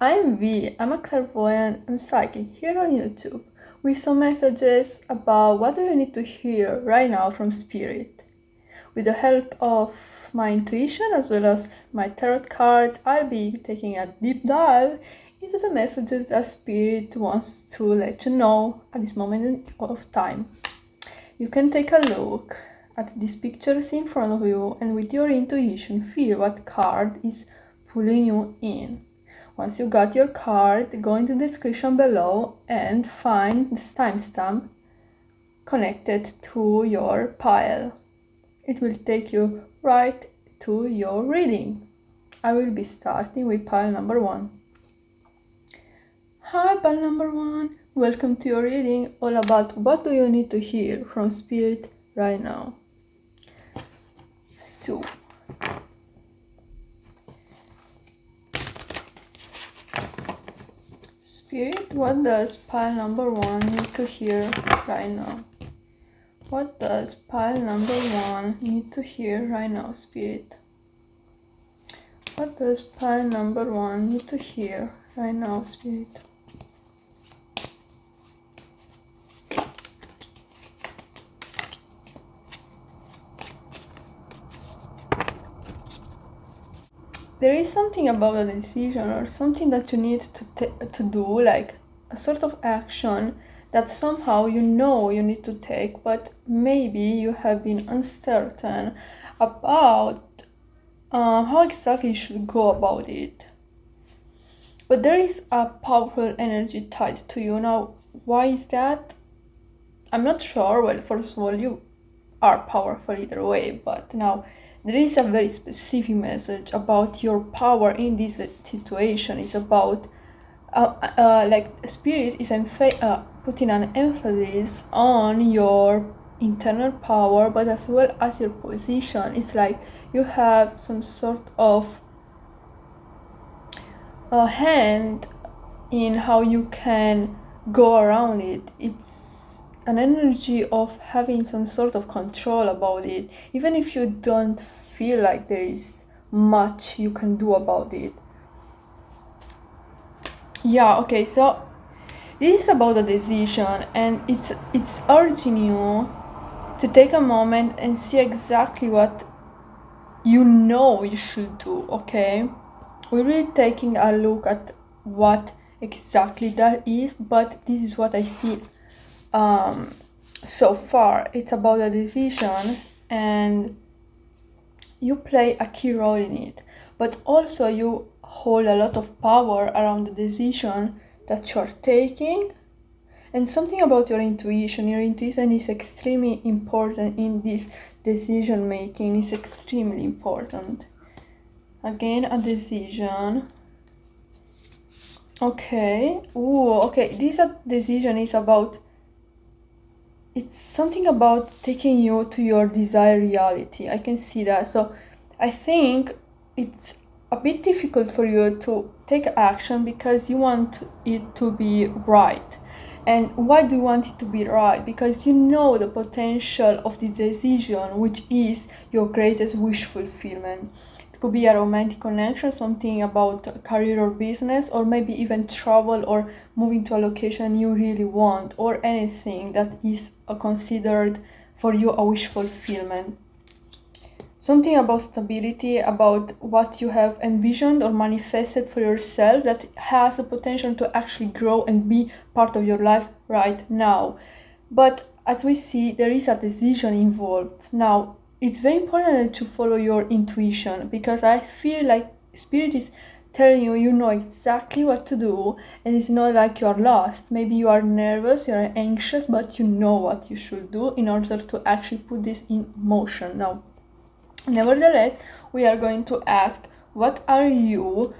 I'm V. I'm a clairvoyant and psychic here on YouTube with some messages about what do you need to hear right now from Spirit. With the help of my intuition as well as my tarot cards, I'll be taking a deep dive into the messages that Spirit wants to let you know at this moment of time. You can take a look at these pictures in front of you and with your intuition feel what card is pulling you in. Once you got your card, go into the description below and find this timestamp connected to your pile. It will take you right to your reading. I will be starting with pile number 1. Hi pile number 1, welcome to your reading all about what do you need to hear from Spirit right now. So, Spirit, what does pile number 1 need to hear right now? What does pile number 1 need to hear right now, Spirit? What does pile number 1 need to hear right now, Spirit? There is something about a decision or something that you need to do, like a sort of action that somehow you know you need to take, but maybe you have been uncertain about how exactly you should go about it. But there is a powerful energy tied to you. Now, why is that? I'm not sure. Well, first of all, you are powerful either way, but now there is a very specific message about your power in this situation. It's about like Spirit is putting an emphasis on your internal power, but as well as your position. It's like you have some sort of a hand in how you can go around it. It's an energy of having some sort of control about it, even if you don't feel like there is much you can do about it. Yeah, okay, so this is about a decision, and it's urging you to take a moment and see exactly what you know you should do, okay? We're really taking a look at what exactly that is, but this is what I see so far. It's about a decision and you play a key role in it, but also you hold a lot of power around the decision that you're taking. And something about your intuition is extremely important in this decision making. Is extremely important. Again, a decision. Okay. Okay, this decision is about, it's something about taking you to your desired reality. I can see that. So I think it's a bit difficult for you to take action because you want it to be right. And why do you want it to be right? Because you know the potential of the decision, which is your greatest wish fulfillment. It could be a romantic connection, something about career or business, or maybe even travel or moving to a location you really want, or anything that is considered for you a wish fulfillment. Something about stability, about what you have envisioned or manifested for yourself that has the potential to actually grow and be part of your life right now. But as we see, there is a decision involved. Now, it's very important to follow your intuition, because I feel like Spirit is telling you, you know exactly what to do, and it's not like you are lost. Maybe you are nervous, you are anxious, but you know what you should do in order to actually put this in motion. Now, nevertheless, we are going to ask, what are you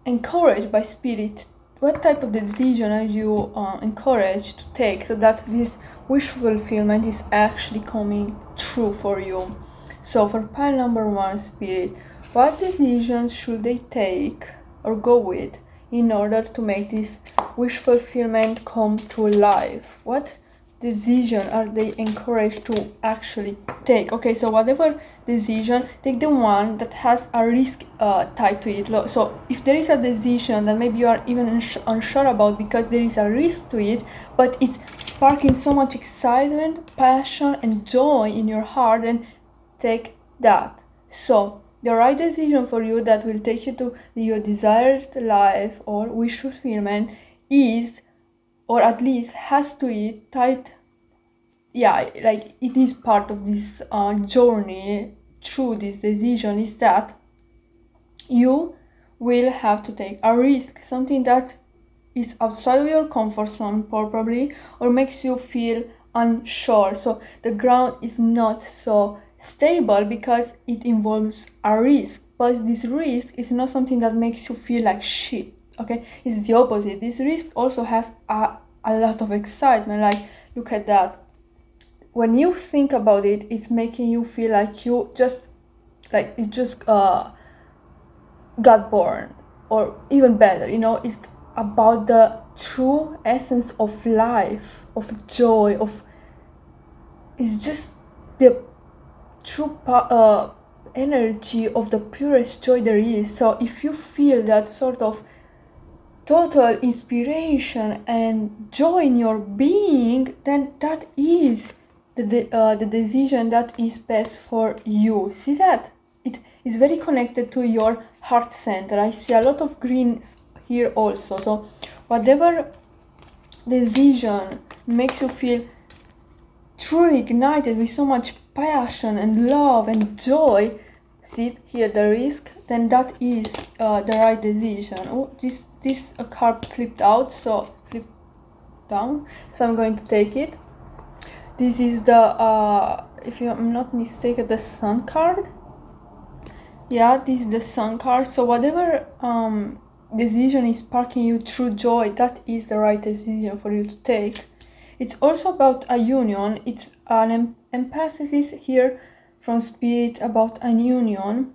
encouraged by Spirit? What type of decision are you encouraged to take so that this wish fulfillment is actually coming true for you? So for pile number 1, Spirit, what decisions should they take or go with in order to make this wish fulfillment come to life? What decision are they encouraged to actually take? Okay, so whatever decision, take the one that has a risk tied to it. So if there is a decision that maybe you are even unsure about because there is a risk to it, but it's sparking so much excitement, passion, and joy in your heart, then take that. So the right decision for you that will take you to your desired life or wish fulfillment is, or at least has to it tied, yeah, like it is part of this journey through this decision, is that you will have to take a risk, something that is outside of your comfort zone probably, or makes you feel unsure. So the ground is not so stable because it involves a risk, but this risk is not something that makes you feel like shit. Okay, it's the opposite. This risk also has a lot of excitement. Like, look at that. When you think about it, it's making you feel like you just got born, or even better, it's about the true essence of life, of joy, it's just the true energy of the purest joy there is. So if you feel that sort of total inspiration and joy in your being, then that is the decision that is best for you. See that? It is very connected to your heart center. I see a lot of greens here also. So whatever decision makes you feel truly ignited with so much passion and love and joy, see here the risk, then that is the right decision. Oh, this card flipped out, so flip down, so I'm going to take it. This is the if I'm not mistaken, the Sun card. Yeah, this is the Sun card. So whatever decision is sparking you through joy, that is the right decision for you to take. It's also about a union. It's an emphasis here from Spirit about a union.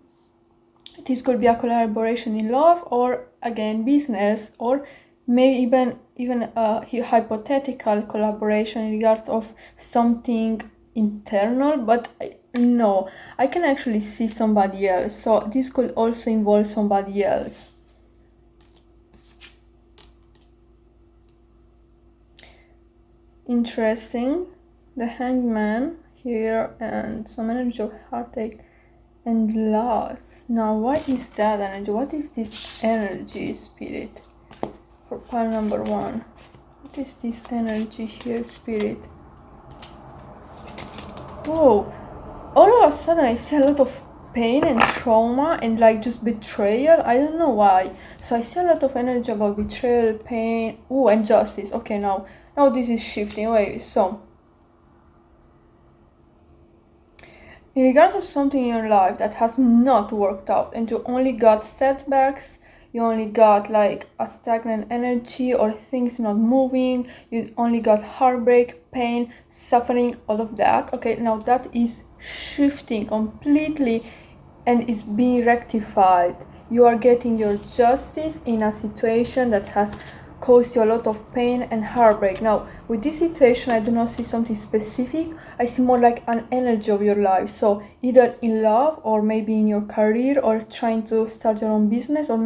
This could be a collaboration in love, or again business, or maybe even a hypothetical collaboration in regard of something internal. But no, I can actually see somebody else, so this could also involve somebody else. Interesting. The Hangman here, and some energy of heartache and loss. Now, what is that energy? What is this energy, Spirit, for pile number 1? What is this energy here, Spirit? Whoa, all of a sudden I see a lot of pain and trauma and like just betrayal. I don't know why. So I see a lot of energy about betrayal, pain, and justice. Okay, now this is shifting away. So in regard to something in your life that has not worked out, and you only got setbacks, you only got like a stagnant energy or things not moving, you only got heartbreak, pain, suffering, all of that. Okay, now that is shifting completely and is being rectified. You are getting your justice in a situation that has caused you a lot of pain and heartbreak. Now, with this situation, I do not see something specific. I see more like an energy of your life. So either in love, or maybe in your career, or trying to start your own business, or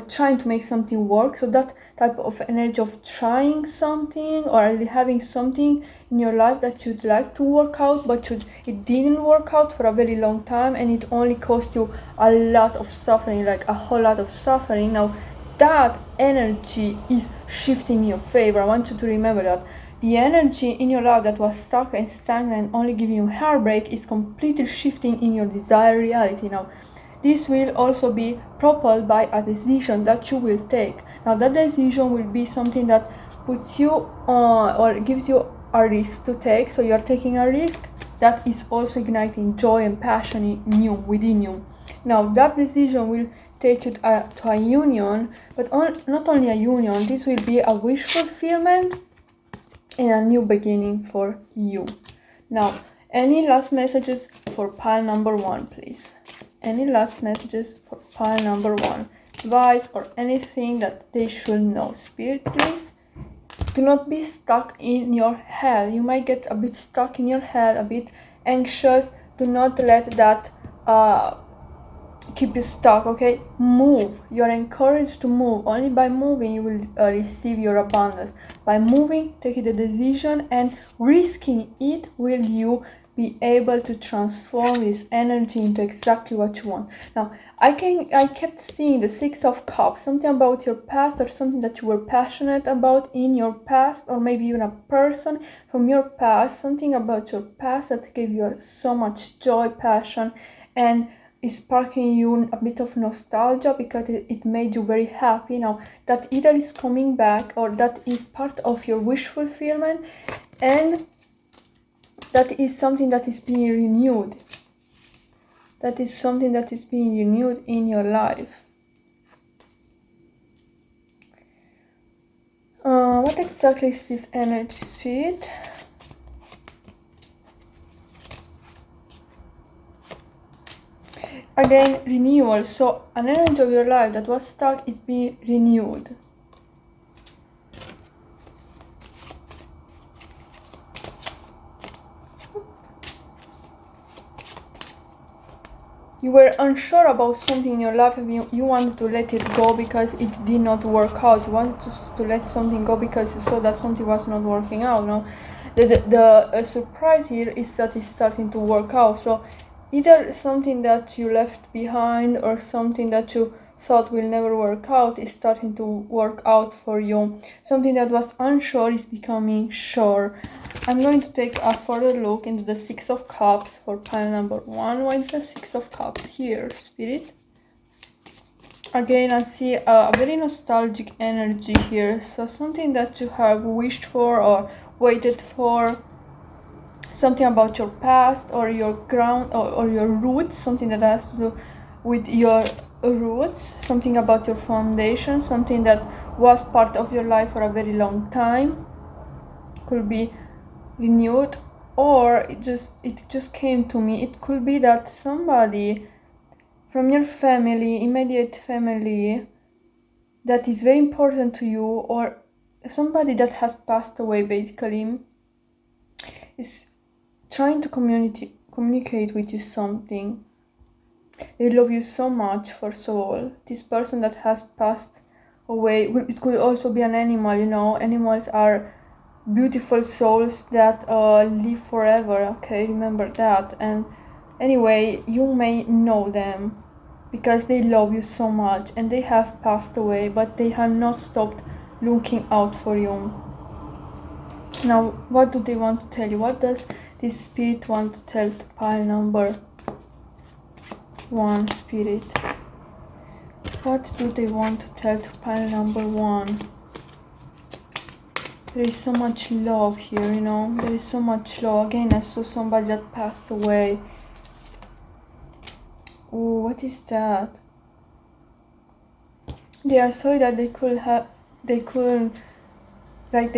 trying to make something work. So that type of energy of trying something, or having something in your life that you'd like to work out, but it didn't work out for a very long time, and it only caused you a lot of suffering, like a whole lot of suffering. Now, that energy is shifting in your favor. I want you to remember that the energy in your life that was stuck and stagnant and only giving you heartbreak is completely shifting in your desired reality. Now, this will also be propelled by a decision that you will take. Now, that decision will be something that puts you on, or gives you a risk to take. So you are taking a risk that is also igniting joy and passion in you, within you. Now, that decision will take you to a union, but not only a union, this will be a wish fulfillment and a new beginning for you. Now, any last messages for pile number 1, please? Any last messages for pile number 1? Advice or anything that they should know? Spirit, please. do not be stuck in your head. You might get a bit stuck in your head, a bit anxious. Do not let that keep you stuck. Okay, move. You are encouraged to move. Only by moving you will receive your abundance. By moving, taking the decision and risking it, will you be able to transform this energy into exactly what you want. Now I kept seeing the Six of Cups, something about your past or something that you were passionate about in your past, or maybe even a person from your past, something about your past that gave you so much joy, passion, and is sparking you a bit of nostalgia because it made you very happy. Now that either is coming back or that is part of your wish fulfillment, and that is something that is being renewed. That is something that is being renewed in your life. What exactly is this energy, Spirit? Again, renewal. So an energy of your life that was stuck is being renewed. You were unsure about something in your life and you wanted to let it go because it did not work out. You wanted to let something go because you saw that something was not working out. No? The surprise here is that it's starting to work out. So either something that you left behind or something that you thought will never work out is starting to work out for you. Something that was unsure is becoming sure. I'm going to take a further look into the Six of Cups for pile number 1. Why is the Six of Cups here, Spirit? Again, I see a very nostalgic energy here. So something that you have wished for or waited for. Something about your past or your ground or your roots. Something that has to do with your roots. Something about your foundation. Something that was part of your life for a very long time. Could be renewed, or it just came to me. It could be that somebody from your family, immediate family, that is very important to you, or somebody that has passed away, basically, is trying to communicate with you something. They love you so much, for soul. This person that has passed away, it could also be an animal. You know, animals are beautiful souls that live forever. Okay, remember that. And anyway, you may know them because they love you so much and they have passed away, but they have not stopped looking out for you. Now what do they want to tell you? What does this spirit want to tell to pile number 1, Spirit? What do they want to tell to pile number 1? There is so much love here, you know. There is so much love. Again, I saw somebody that passed away. Oh, what is that? They are sorry that they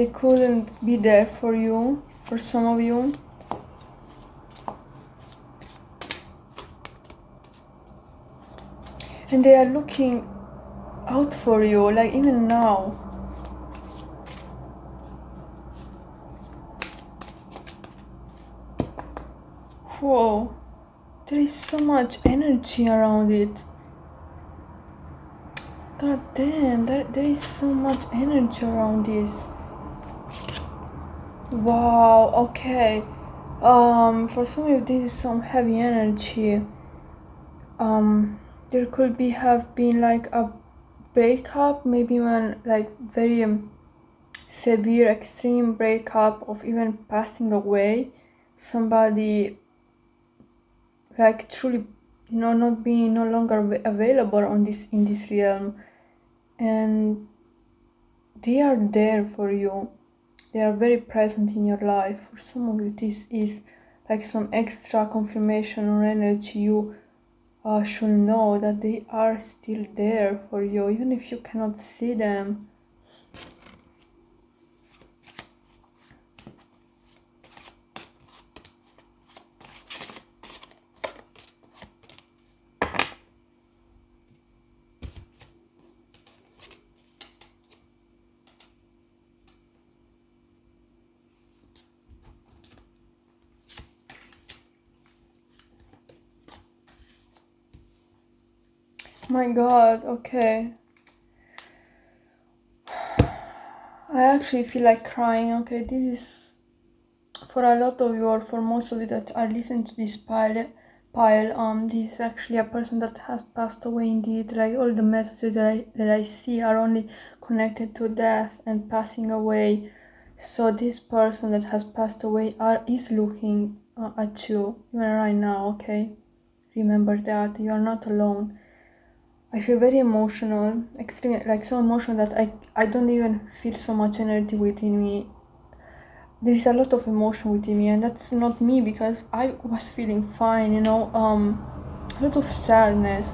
couldn't be there for you, for some of you. And they are looking out for you, like even now. Whoa, there is so much energy around it. God damn, there is so much energy around this. Wow, okay. For some of you, this is some heavy energy. There could have been like a breakup, maybe when like very severe, extreme breakup, of even passing away. Somebody like truly, you know, not being no longer available in this realm, and they are there for you. They are very present in your life. For some of you, this is like some extra confirmation or energy. You should know that they are still there for you, even if you cannot see them. My God, okay. I actually feel like crying. Okay, this is for a lot of you, or for most of you that are listening to this pile. This is actually a person that has passed away indeed. Like all the messages that I see are only connected to death and passing away. So this person that has passed away is looking at you even right now. Okay, remember that you are not alone. I feel very emotional, extremely, like so emotional that I don't even feel so much energy within me. There is a lot of emotion within me, and that's not me because I was feeling fine, a lot of sadness.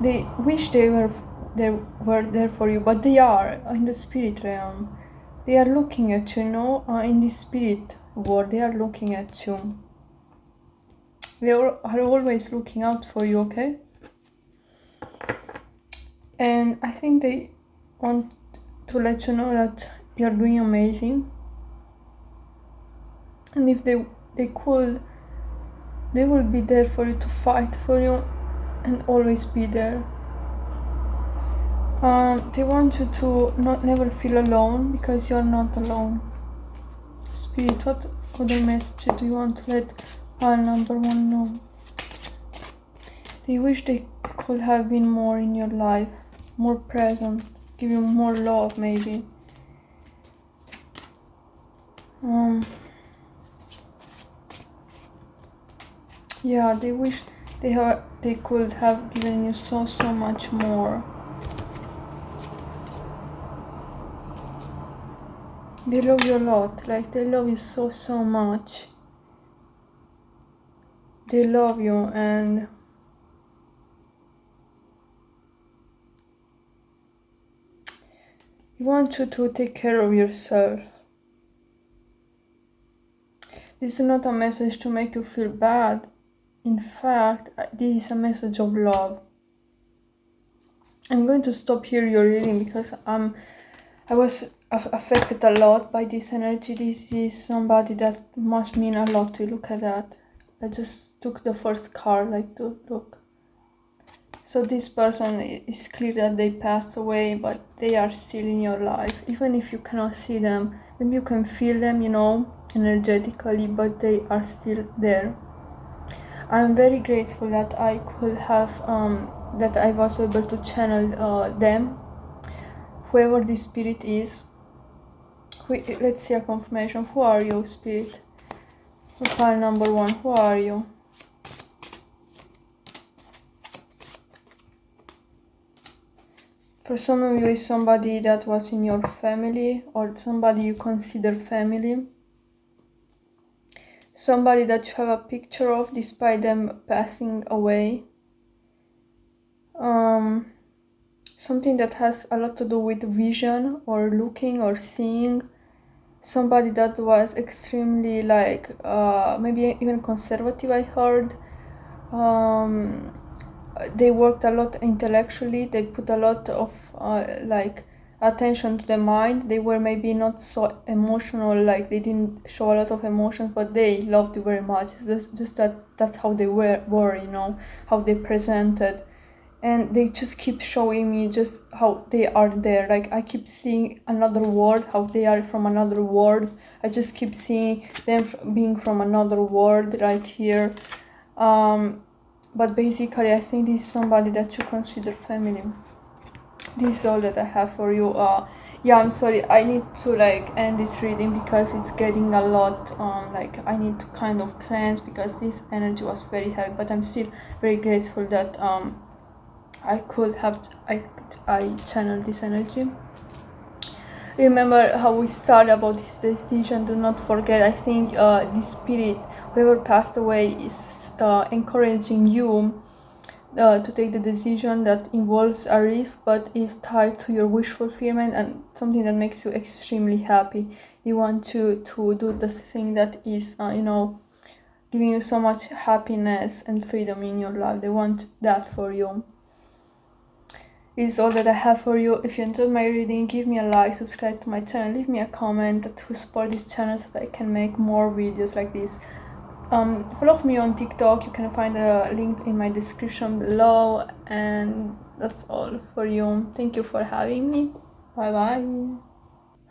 They wish they were there for you, but they are in the spirit realm. They are looking at you, in the spirit world. They are looking at you. They are always looking out for you, okay? And I think they want to let you know that you're doing amazing. And if they could, they will be there for you, to fight for you and always be there. They want you to never feel alone, because you're not alone. Spirit, what other message do you want to let pile number 1 know? They wish they could have been more in your life, more present, give you more love maybe. Yeah, they wish they could have given you so much more. They love you a lot, like they love you so much. They love you, and they want you to take care of yourself. This is not a message to make you feel bad. In fact, this is a message of love. I'm going to stop here your reading because I was affected a lot by this energy. This is somebody that must mean a lot to look at that. I just took the first card, like, to look. So this person, is clear that they passed away, but they are still in your life. Even if you cannot see them, maybe you can feel them, energetically, but they are still there. I'm very grateful that I could have, that I was able to channel them, whoever this spirit is. Let's see a confirmation. Who are you, spirit? Pile number 1, who are you? For some of you, is somebody that was in your family, or somebody you consider family. Somebody that you have a picture of despite them passing away. Something that has a lot to do with vision, or looking, or seeing. Somebody that was extremely, like, maybe even conservative, I heard. They worked a lot intellectually. They put a lot of attention to the mind. They were maybe not so emotional, like they didn't show a lot of emotions, but they loved you very much. It's just that's how they were, how they presented. And they just keep showing me just how they are there. Like, I keep seeing another world, how they are from another world. I just keep seeing them being from another world right here. But basically, I think this is somebody that you consider family. This is all that I have for you. Yeah, I'm sorry, I need to end this reading because it's getting a lot. I need to kind of cleanse, because this energy was very heavy, but I'm still very grateful that I channeled this energy. Remember how we started about this decision. Do not forget, I think this spirit, whoever passed away, is encouraging you to take the decision that involves a risk, but is tied to your wish fulfillment and something that makes you extremely happy. They want you to do the thing that is giving you so much happiness and freedom in your life. They want that for you. This is all that I have for you. If you enjoyed my reading, give me a like, subscribe to my channel, leave me a comment to support this channel so that I can make more videos like this. Follow me on TikTok. You can find a link in my description below, and that's all for you. Thank you for having me. Bye bye.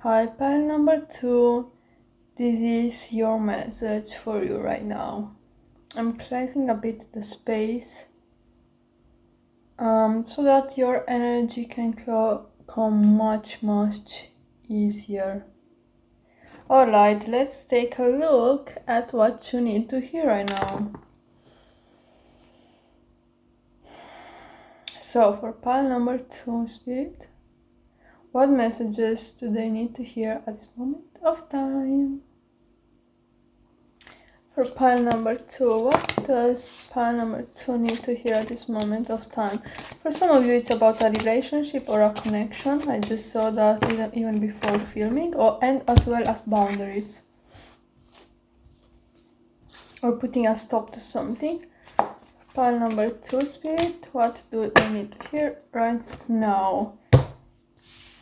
Hi, pile number 2. This is your message for you right now. I'm cleansing a bit the space so that your energy can come much easier. Alright, let's take a look at what you need to hear right now. So for pile number 2, Spirit, what messages do they need to hear at this moment of time? For pile number 2, what does pile number 2 need to hear at this moment of time? For some of you, it's about a relationship or a connection. I just saw that even before filming, and as well as boundaries. Or putting a stop to something. Pile number 2, Spirit, what do they need to hear right now?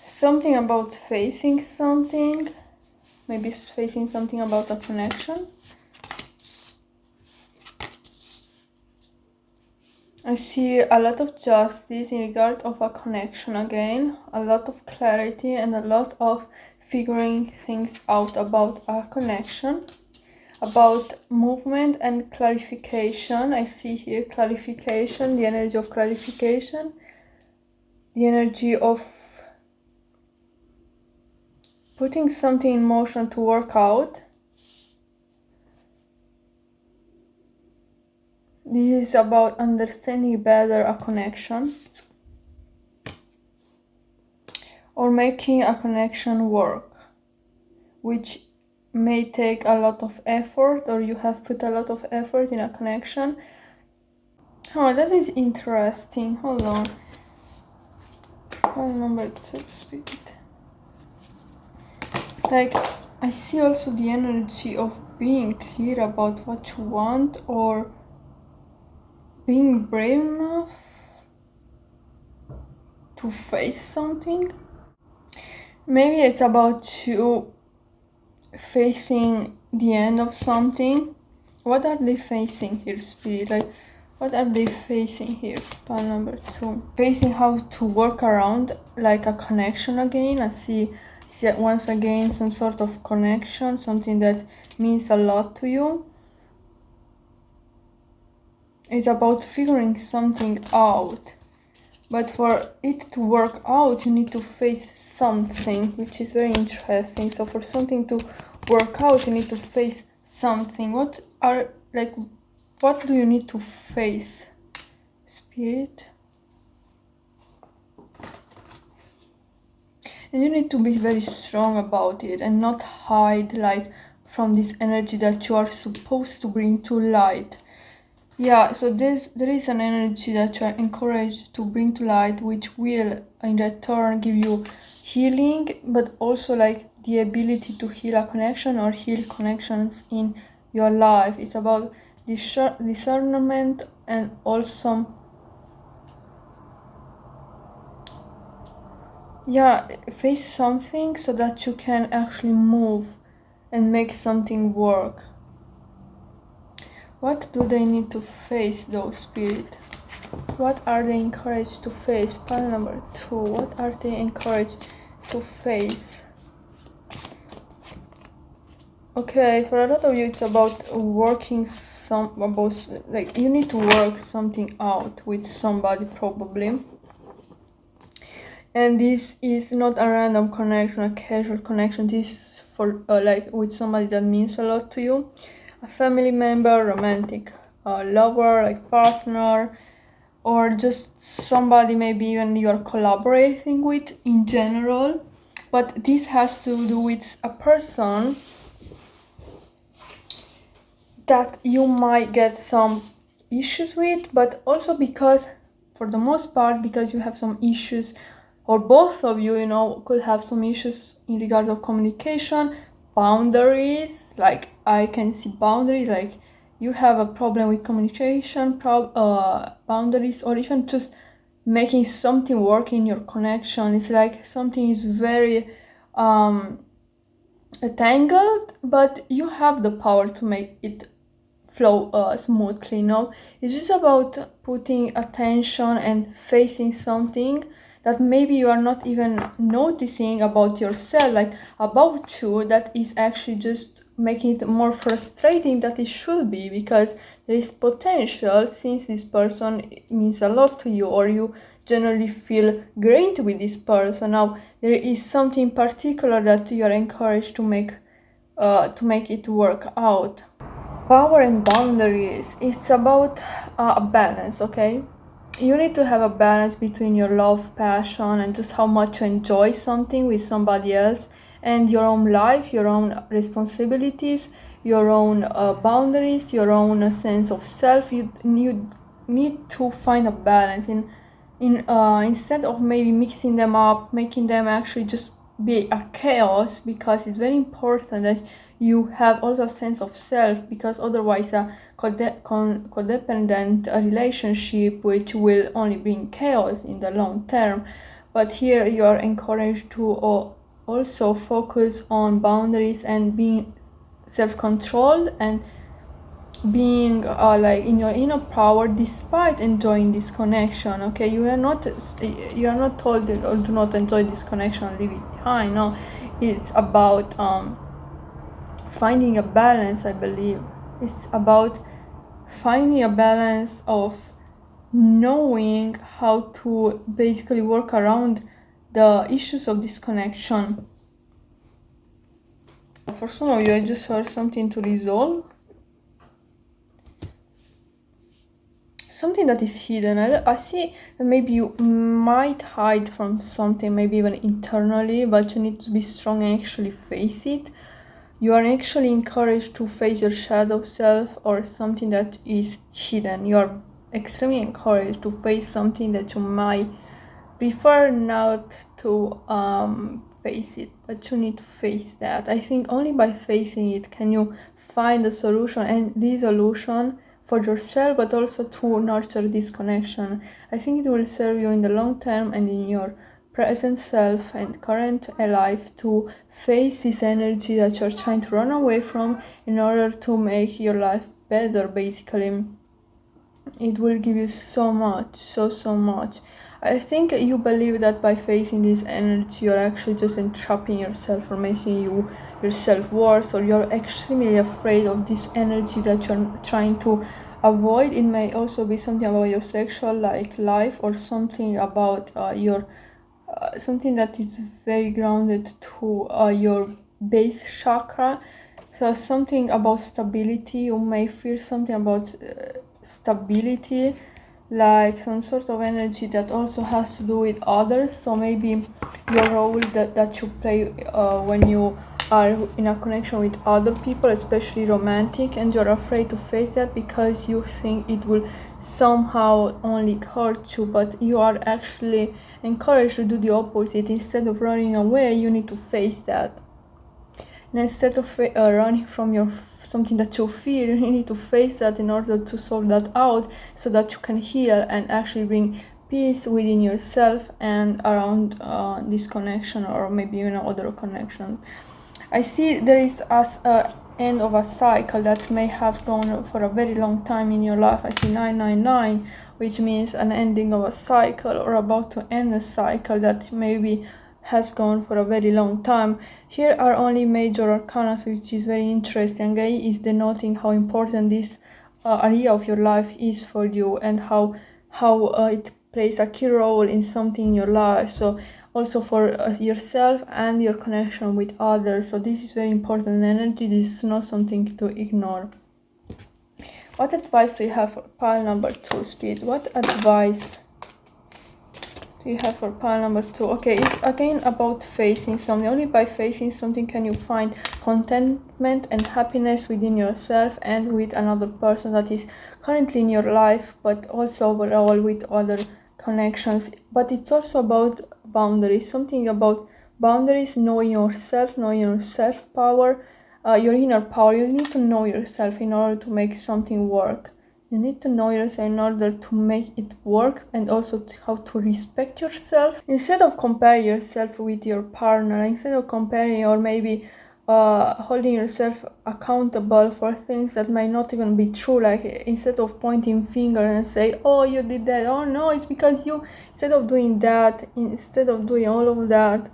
Something about facing something. Maybe facing something about a connection. I see a lot of justice in regard of a connection again, a lot of clarity and a lot of figuring things out about a connection, about movement and clarification. I see here clarification, the energy of clarification, the energy of putting something in motion to work out. This is about understanding better a connection or making a connection work, which may take a lot of effort, or you have put a lot of effort in a connection. Oh, that is interesting. Hold on. File number 2, Spirit. Like, I see also the energy of being clear about what you want, or being brave enough to face something. Maybe it's about you facing the end of something. What are they facing here, Spirit? Like, what are they facing here? Pile number 2. Facing how to work around like a connection again. I see once again some sort of connection, something that means a lot to you. It's about figuring something out. But for it to work out, you need to face something, which is very interesting. So for something to work out, you need to face something. What do you need to face, Spirit? And you need to be very strong about it and not hide like from this energy that you are supposed to bring to light. Yeah, so there is an energy that you are encouraged to bring to light, which will in return give you healing, but also like the ability to heal a connection or heal connections in your life. It's about discernment and also face something so that you can actually move and make something work. What do they need to face though, Spirit? What are they encouraged to face? Pile number 2. What are they encouraged to face? Okay, for a lot of you it's about you need to work something out with somebody probably. And this is not a random connection, a casual connection. This is for like with somebody that means a lot to you. A family member, romantic lover, like partner, or just somebody maybe even you're collaborating with in general. But this has to do with a person that you might get some issues with, but also because for the most part because you have some issues, or both of you, could have some issues in regards of communication, boundaries. Like I can see boundary, like you have a problem with communication, boundaries, or even just making something work in your connection. It's like something is very tangled, but you have the power to make it flow smoothly. No, it's just about putting attention and facing something that maybe you are not even noticing about yourself, like about you, that is actually just making it more frustrating than it should be, because there is potential, since this person means a lot to you, or you generally feel great with this person. Now there is something particular that you are encouraged to make it work out. Power and boundaries, it's about a balance. Okay, you need to have a balance between your love, passion, and just how much you enjoy something with somebody else, and your own life, your own responsibilities, your own boundaries, your own sense of self. You need to find a balance in instead of maybe mixing them up, making them actually just be a chaos, because it's very important that you have also a sense of self, because otherwise a codependent relationship which will only bring chaos in the long term. But here you are encouraged to also focus on boundaries and being self-controlled and being like in your inner power despite enjoying this connection. Okay, you are not told that, or do not enjoy this connection, leave it behind. No, it's about finding a balance. I believe it's about finding a balance of knowing how to basically work around the issues of this connection. For some of you, I just heard something to resolve, something that is hidden. I see that maybe you might hide from something, maybe even internally, but you need to be strong and actually face it. You are actually encouraged to face your shadow self or something that is hidden. You are extremely encouraged to face something that you might prefer not to face it, but you need to face that. I think only by facing it can you find a solution and resolution for yourself, but also to nurture this connection. I think it will serve you in the long term and in your present self and current life to face this energy that you're trying to run away from in order to make your life better. Basically, it will give you so much, so much. I think you believe that by facing this energy you're actually just entrapping yourself or making yourself worse, or you're extremely afraid of this energy that you're trying to avoid. It may also be something about your sexual life, or something about your something that is very grounded to your base chakra. So something about stability. You may feel something about stability, like some sort of energy that also has to do with others. So maybe your role that you play when you are in a connection with other people, especially romantic, and you're afraid to face that because you think it will somehow only hurt you, but you are actually encouraged to do the opposite. Instead of running away, you need to face that. And instead of running from your something that you feel, you need to face that in order to solve that out, so that you can heal and actually bring peace within yourself and around this connection, or maybe even other connection. I see there is a end of a cycle that may have gone for a very long time in your life. I see 999, which means an ending of a cycle, or about to end a cycle that maybe has gone for a very long time. Here are only major arcana, which is very interesting. Is denoting how important this area of your life is for you, and how it plays a key role in something in your life. So also for yourself and your connection with others. So this is very important energy. This is not something to ignore. What advice do you have for pile number 2, Spirit? What advice do you have for pile number 2? Okay, it's again about facing something. Only by facing something can you find contentment and happiness within yourself and with another person that is currently in your life, but also overall with other connections. But it's also about boundaries, something about boundaries, knowing yourself, knowing your self-power, your inner power. You need to know yourself in order to make something work. You need to know yourself in order to make it work, and also how to respect yourself. Instead of comparing yourself with your partner, instead of comparing, or maybe holding yourself accountable for things that might not even be true. Like, instead of pointing finger and say, oh, you did that, oh no, it's because you, instead of doing that, instead of doing all of that,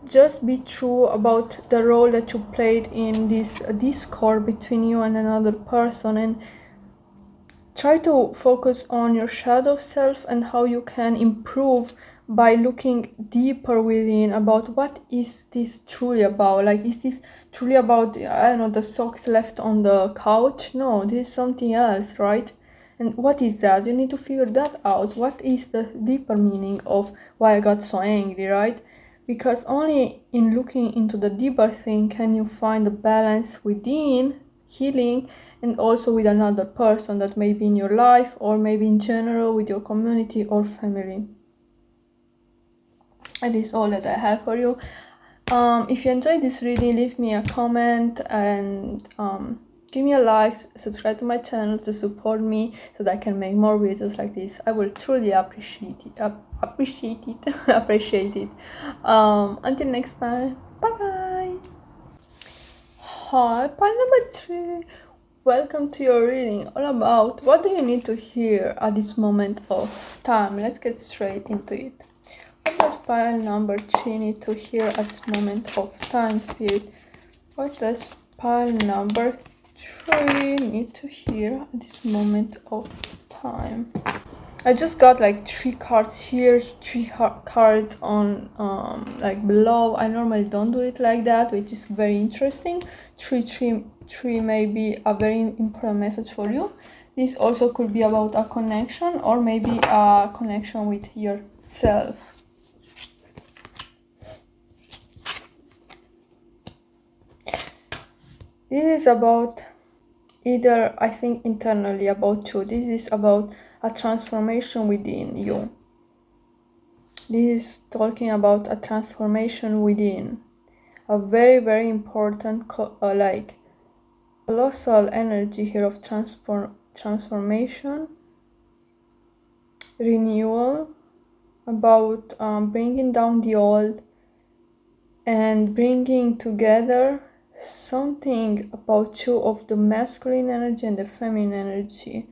just be true about the role that you played in this discord between you and another person, and try to focus on your shadow self and how you can improve by looking deeper within about what is this truly about. Like, is this truly about, I don't know, the socks left on the couch? No, this is something else, right? And what is that? You need to figure that out. What is the deeper meaning of why I got so angry, right? Because only in looking into the deeper thing can you find the balance within, healing, and also with another person that may be in your life, or maybe in general with your community or family. That is all that I have for you. If you enjoyed this reading, leave me a comment and give me a like, subscribe to my channel to support me so that I can make more videos like this. I will truly appreciate it. Appreciate it. Until next time, bye bye. Hi, pile number 3. Welcome to your reading, all about what do you need to hear at this moment of time. Let's get straight into it. What does pile number 3 need to hear at this moment of time, Spirit? What does pile number 3 need to hear at this moment of time? I just got like 3 cards here, 3 cards on like below. I normally don't do it like that, which is very interesting. 3 may be a very important message for you. This also could be about a connection, or maybe a connection with yourself. This is about either, I think, internally about you. This is about a transformation within you. This is talking about a transformation within. A very, very important, like, colossal energy here of transformation, renewal, about bringing down the old and bringing together something about you of the masculine energy and the feminine energy.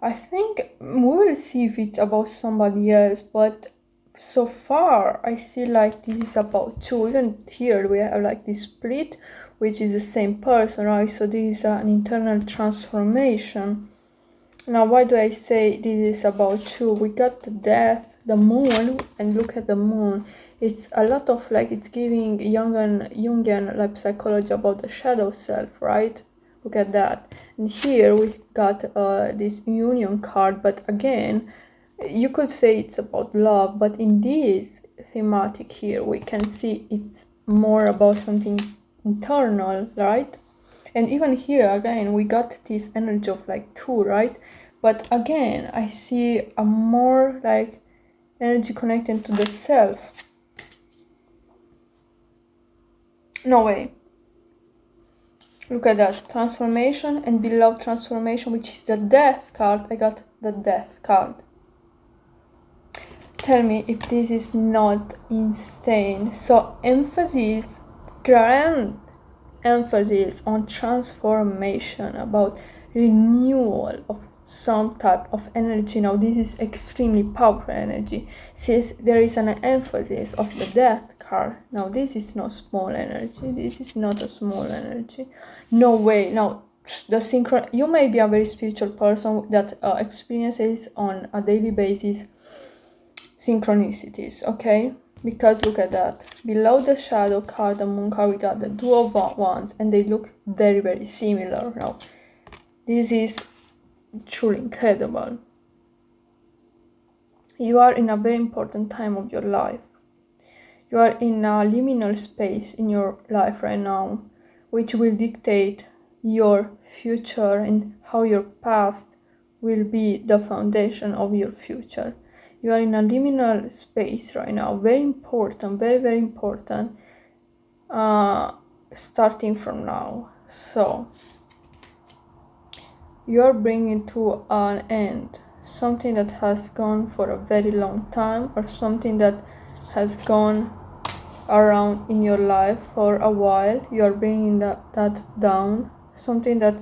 I think we will see if it's about somebody else, but so far I see like this is about you. Even here we have like this split, which is the same person, right? So this is an internal transformation. Now, why do I say this is about you? We got the death, the moon, and look at the moon. It's a lot of like, it's giving Jungian like psychology about the shadow self, right? Look at that. And here we got this union card, but again, you could say it's about love, but in this thematic here, we can see it's more about something internal, right? And even here, again, we got this energy of like 2, right? But again, I see a more like energy connected to the self. No way. Look at that. Transformation and below transformation, which is the death card. I got the death card. Tell me if this is not insane. So emphasis, grand emphasis on transformation, about renewal of some type of energy. Now this is extremely powerful energy, since there is an emphasis of the death card. Now this is not small energy. This is not a small energy. No way. Now the you may be a very spiritual person that experiences on a daily basis synchronicities, okay? Because look at that. Below the shadow card, the moon card, we got the Two of Wands, and they look very, very similar. Now, this is truly incredible. You are in a very important time of your life. You are in a liminal space in your life right now, which will dictate your future and how your past will be the foundation of your future. You are in a liminal space right now, very important, very, very important, starting from now. So, you are bringing to an end something that has gone for a very long time, or something that has gone around in your life for a while. You are bringing that down, something that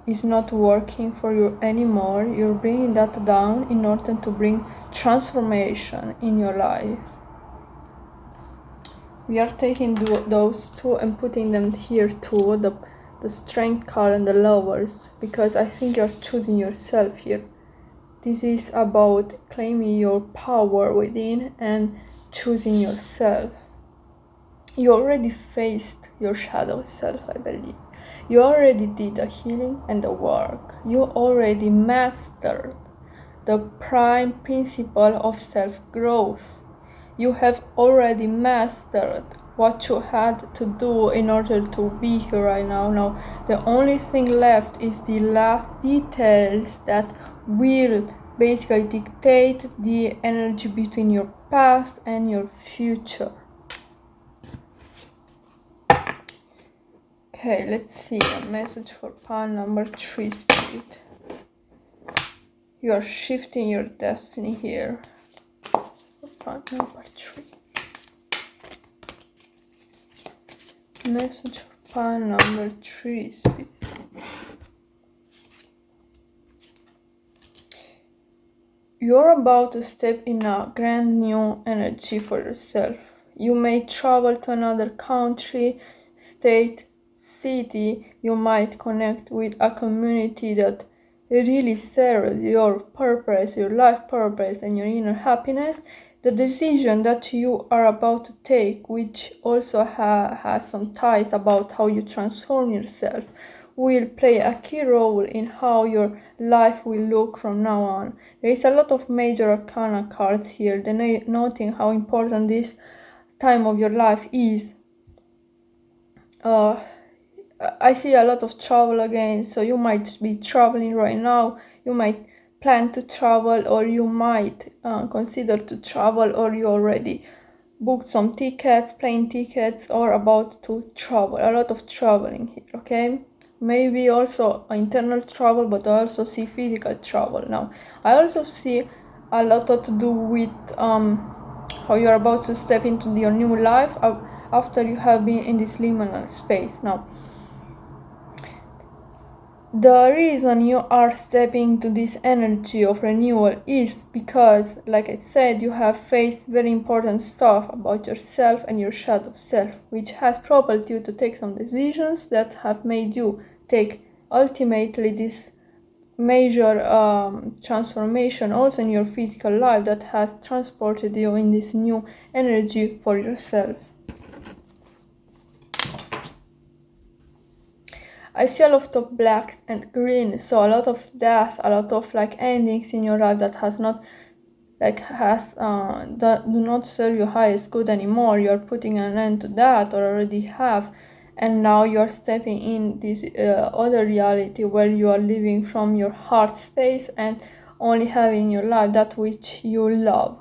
is not working for you anymore. You're bringing that down in order to bring transformation in your life. We are taking those two and putting them here too, the strength card and the lovers, because I think you're choosing yourself here. This is about claiming your power within and choosing yourself. You already faced your shadow self, I believe. You already did the healing and the work. You already mastered the prime principle of self-growth. You have already mastered what you had to do in order to be here right now. Now, the only thing left is the last details that will basically dictate the energy between your past and your future. Okay, let's see a message for pile number 3, Spirit. You are shifting your destiny here. Pile number 3. Message for pile number 3, Spirit. You're about to step in a grand new energy for yourself. You may travel to another country, state, city. You might connect with a community that really serves your purpose, your life purpose, and your inner happiness. The decision that you are about to take, which also has some ties about how you transform yourself, will play a key role in how your life will look from now on. There is a lot of major arcana cards here, denoting how important this time of your life is. I see a lot of travel again, so you might be traveling right now. You might plan to travel, or you might consider to travel, or you already booked some tickets, plane tickets, or about to travel. A lot of traveling here, okay? Maybe also internal travel, but I also see physical travel. Now, I also see a lot to do with how you're about to step into your new life after you have been in this liminal space. Now, the reason you are stepping into this energy of renewal is because, like I said, you have faced very important stuff about yourself and your shadow self, which has propelled you to take some decisions that have made you take ultimately this major transformation also in your physical life that has transported you in this new energy for yourself. I see a lot of blacks and green, so a lot of death, a lot of like endings in your life that has not that do not serve your highest good anymore. You're putting an end to that, or already have, and now you're stepping in this other reality where you are living from your heart space and only having in your life that which you love.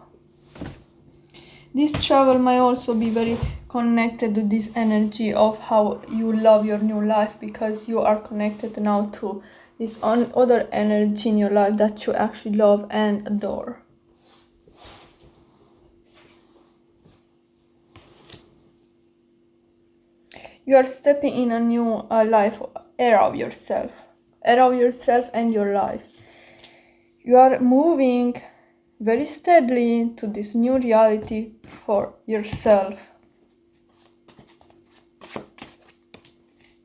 This travel might also be very connected to this energy of how you love your new life, because you are connected now to this other energy in your life that you actually love and adore. You are stepping in a new life era of yourself and your life. You are moving very steadily into this new reality for yourself.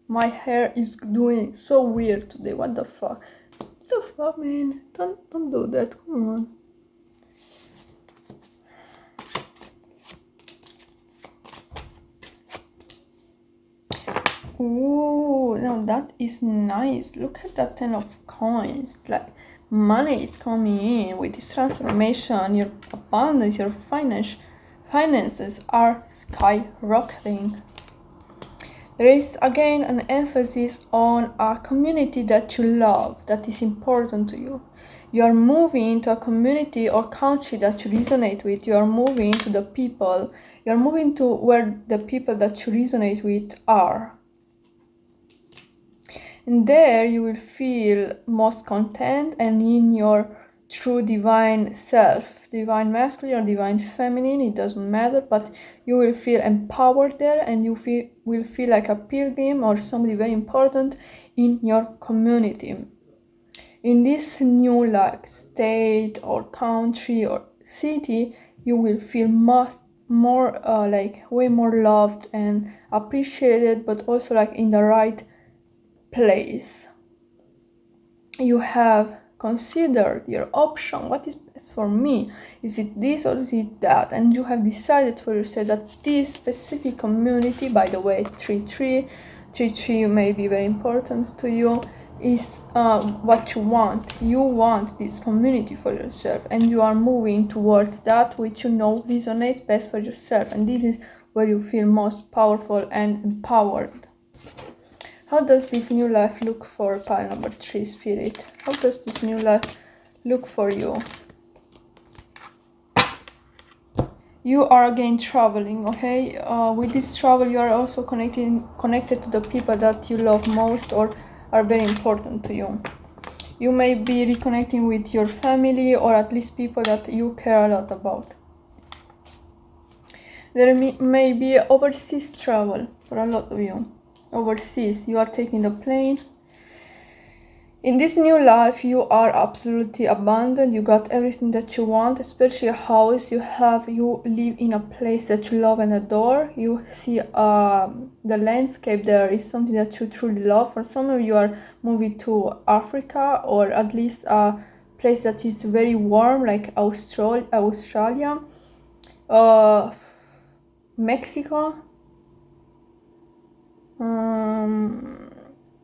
My hair is doing so weird today. What the fuck? What the fuck, man? Don't do that. Come on. Ooh, now that is nice. Look at that 10 of coins. Like, money is coming in with this transformation. Your abundance, your finances are skyrocketing. There is again an emphasis on a community that you love, that is important to you. You are moving to a community or country that you resonate with. You are moving to the people. You are moving to where the people that you resonate with are. And there you will feel most content and in your true divine self, divine masculine or divine feminine, it doesn't matter, but you will feel empowered there, and you will feel like a pilgrim or somebody very important in your community. In this new like state or country or city, you will feel more like way more loved and appreciated, but also like in the right place. You have considered your option. What is best for me? Is it this or is it that? And you have decided for yourself that this specific community, by the way, 3-3 may be very important to you, is what you want. You want this community for yourself, and you are moving towards that which you know resonates best for yourself, and this is where you feel most powerful and empowered. How does this new life look for pile number 3, Spirit? How does this new life look for you? You are again traveling, okay? With this travel, you are also connected to the people that you love most or are very important to you. You may be reconnecting with your family, or at least people that you care a lot about. There may be overseas travel for a lot of you. Overseas, you are taking the plane. In this new life, you are absolutely abundant. You got everything that you want, especially a house. You live in a place that you love and adore. You see the landscape there is something that you truly love. For some of you are moving to Africa, or at least a place that is very warm, like Australia, Mexico.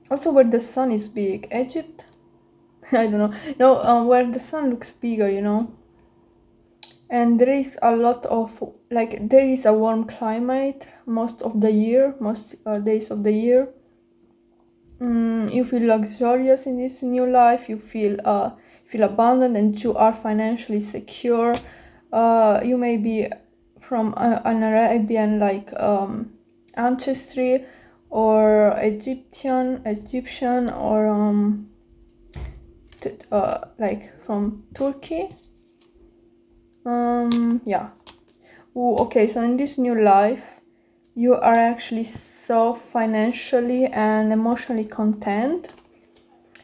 Also where the sun is big, Egypt. I don't know. No, where the sun looks bigger, you know. And there is a lot of there is a warm climate most of the year, most days of the year. You feel luxurious in this new life. You feel abundant, and you are financially secure. You may be from an Arabian ancestry, or Egyptian, or from Turkey. Yeah. Ooh, okay, so in this new life, you are actually so financially and emotionally content.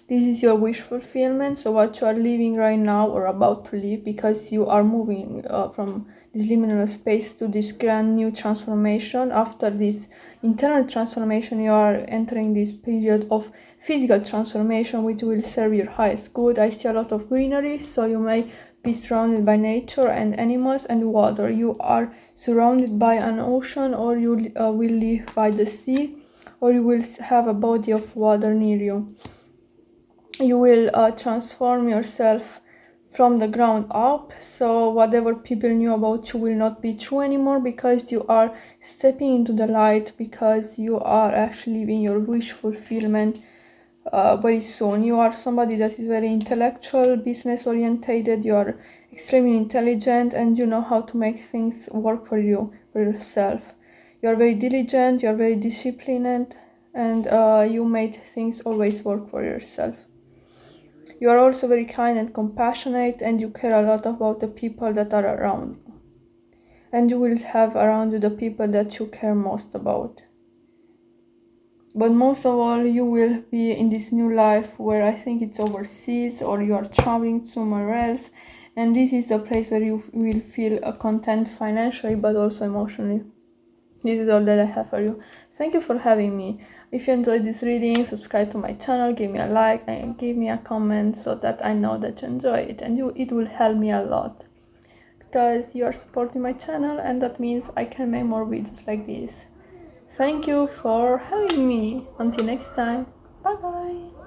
This is your wish fulfillment. So what you are living right now, or about to live, because you are moving from this liminal space to this grand new transformation. After this internal transformation, you are entering this period of physical transformation, which will serve your highest good. I see a lot of greenery, so you may be surrounded by nature and animals and water. You are surrounded by an ocean, or you will live by the sea, or you will have a body of water near you. You will transform yourself from the ground up, so whatever people knew about you will not be true anymore, because you are stepping into the light, because you are actually living your wish fulfillment very soon. You are somebody that is very intellectual, business orientated. You are extremely intelligent, and you know how to make things work for you, for yourself. You are very diligent, you are very disciplined, and you made things always work for yourself. You are also very kind and compassionate, and you care a lot about the people that are around you. And you will have around you the people that you care most about. But most of all, you will be in this new life where I think it's overseas, or you are traveling somewhere else. And this is a place where you will feel content financially, but also emotionally. This is all that I have for you. Thank you for having me. If you enjoyed this reading, subscribe to my channel, give me a like, and give me a comment, so that I know that you enjoy it, and it will help me a lot, because you are supporting my channel, and that means I can make more videos like this. Thank you for having me. Until next time. Bye bye.